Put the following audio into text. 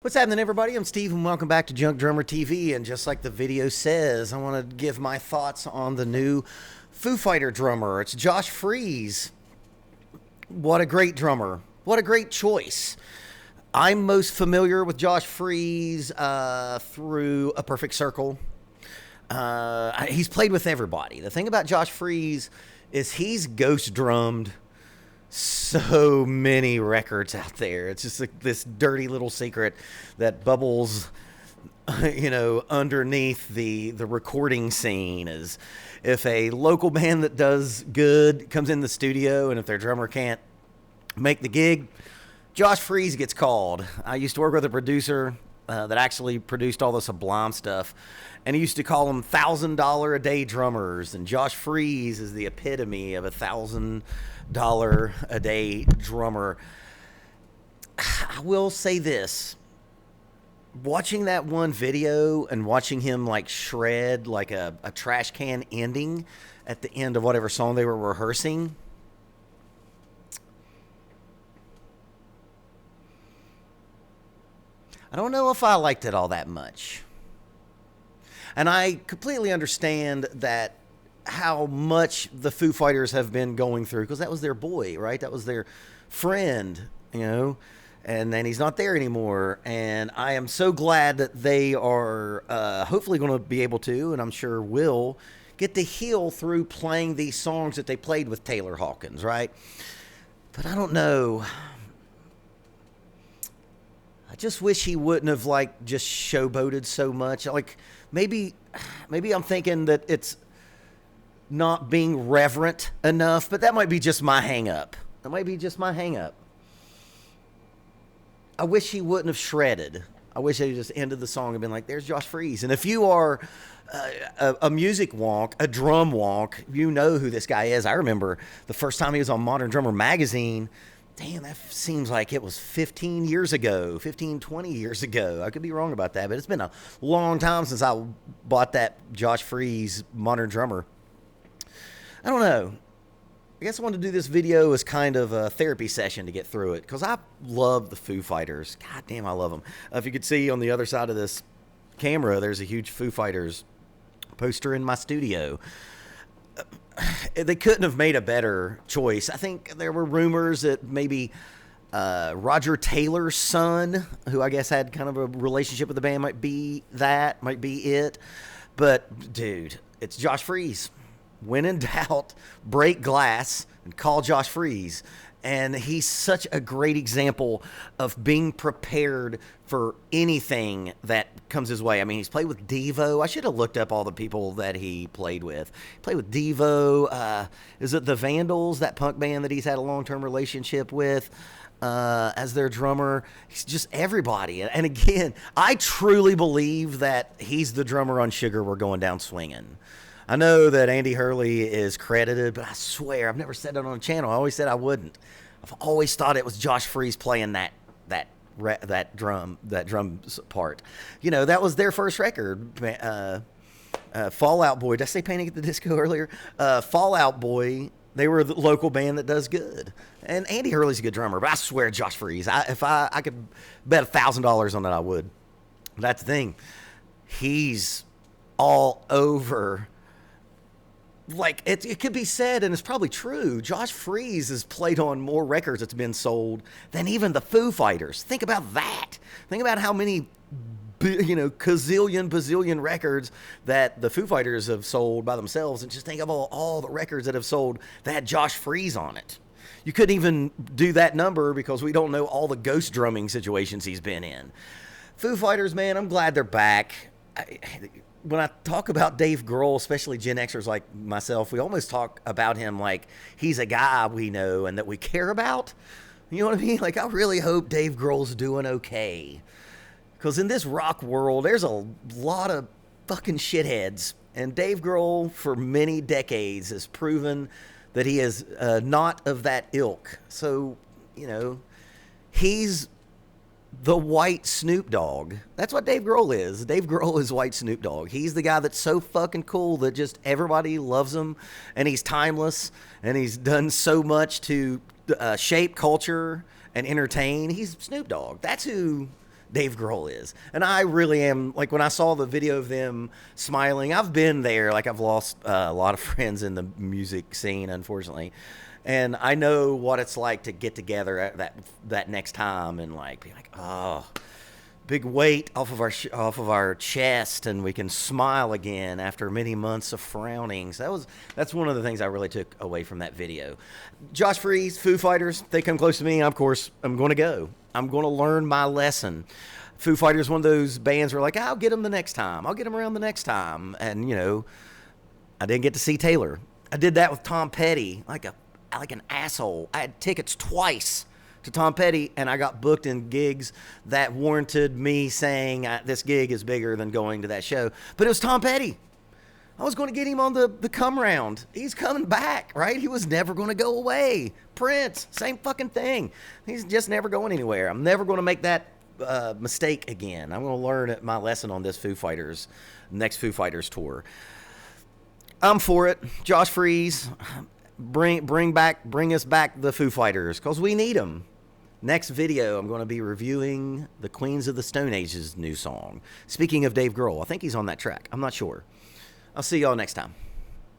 What's happening, everybody? I'm Steve, and welcome back to Junk Drummer TV. And just like the video says, I want to give my thoughts on the new Foo Fighter drummer. It's Josh Freese. What a great drummer. What a great choice. I'm most familiar with Josh Freese through A Perfect Circle. He's played with everybody. The thing about Josh Freese is he's ghost drummed so many records out there. It's just like this dirty little secret that bubbles, underneath the recording scene. Is if a local band that does good comes in the studio, and if their drummer can't make the gig, Josh Freese gets called. I used to work with a producer that actually produced all the Sublime stuff, and he used to call them $1,000 a day drummers, and Josh Freese is the epitome of $1,000 a day drummer. I will say this: watching that one video and watching him like shred like a trash can ending at the end of whatever song they were rehearsing, I don't know if I liked it all that much. And I completely understand that how much the Foo Fighters have been going through, because that was their boy, right? That was their friend, and then he's not there anymore. And I am so glad that they are hopefully going to be able to, and I'm sure will, get to heal through playing these songs that they played with Taylor Hawkins, right? But I don't know. I just wish he wouldn't have just showboated so much. Maybe I'm thinking that it's not being reverent enough, but that might be just my hang up. I wish he wouldn't have shredded. I wish they just ended the song and been like, there's Josh Freese. And if you are a music wonk, a drum wonk, you know who this guy is. I remember the first time he was on Modern Drummer magazine. Damn, that seems like it was 20 years ago. I could be wrong about that, but it's been a long time since I bought that Josh Freese Modern Drummer. I don't know. I guess I wanted to do this video as kind of a therapy session to get through it, because I love the Foo Fighters. God damn, I love them. If you could see on the other side of this camera, there's a huge Foo Fighters poster in my studio. They couldn't have made a better choice. I think there were rumors that maybe Roger Taylor's son, who I guess had kind of a relationship with the band, might be it. But, dude, it's Josh Freese. When in doubt, break glass and call Josh Freese. And he's such a great example of being prepared for anything that comes his way. I mean, he's played with Devo. I should have looked up all the people that he played with. He played with Devo. Is it the Vandals, that punk band that he's had a long-term relationship with, as their drummer? He's just everybody. And again, I truly believe that he's the drummer on Sugar We're Going Down Swinging. I know that Andy Hurley is credited, but I swear I've never said that on the channel. I always said I wouldn't. I've always thought it was Josh Freese playing that drum part. That was their first record. Fall Out Boy. Did I say Panic at the Disco earlier? Fall Out Boy. They were the local band that does good. And Andy Hurley's a good drummer, but I swear Josh Freese. If I could bet $1,000 on that, I would. That's the thing. He's all over. It could be said, and it's probably true, Josh Freese has played on more records that's been sold than even the Foo Fighters. Think about that. Think about how many, bazillion records that the Foo Fighters have sold by themselves, and just think of all the records that have sold that had Josh Freese on it. You couldn't even do that number because we don't know all the ghost drumming situations he's been in. Foo Fighters, man, I'm glad they're back. When I talk about Dave Grohl, especially Gen Xers like myself, we almost talk about him like he's a guy we know and that we care about. You know what I mean? I really hope Dave Grohl's doing okay. Because in this rock world, there's a lot of fucking shitheads. And Dave Grohl, for many decades, has proven that he is not of that ilk. So, he's the white Snoop Dogg. That's what Dave Grohl is. Dave Grohl is white Snoop Dogg. He's the guy that's so fucking cool that just everybody loves him, and he's timeless, and he's done so much to shape culture and entertain. He's Snoop Dogg. That's who Dave Grohl is. And I really am, like, when I saw the video of them smiling, I've been there. Like, I've lost a lot of friends in the music scene, unfortunately. And I know what it's like to get together at that next time and, like, be like, oh, big weight off of our chest, and we can smile again after many months of frowning. So that's one of the things I really took away from that video. Josh Freese, Foo Fighters, they come close to me. Of course, I'm going to go. I'm going to learn my lesson. Foo Fighters, one of those bands where like, I'll get them the next time. I'll get them around the next time. And, you know, I didn't get to see Taylor. I did that with Tom Petty, like an asshole. I had tickets twice to Tom Petty, and I got booked in gigs that warranted me saying this gig is bigger than going to that show. But it was Tom Petty. I was going to get him on the come round. He's coming back, right? He was never going to go away. Prince, same fucking thing. He's just never going anywhere. I'm never going to make that mistake again. I'm going to learn my lesson on this next Foo Fighters tour. I'm for it. Josh Freese, bring us back the Foo Fighters, because we need them. Next video, I'm going to be reviewing the Queens of the Stone Age's new song. Speaking of Dave Grohl, I think he's on that track. I'm not sure. I'll see y'all next time.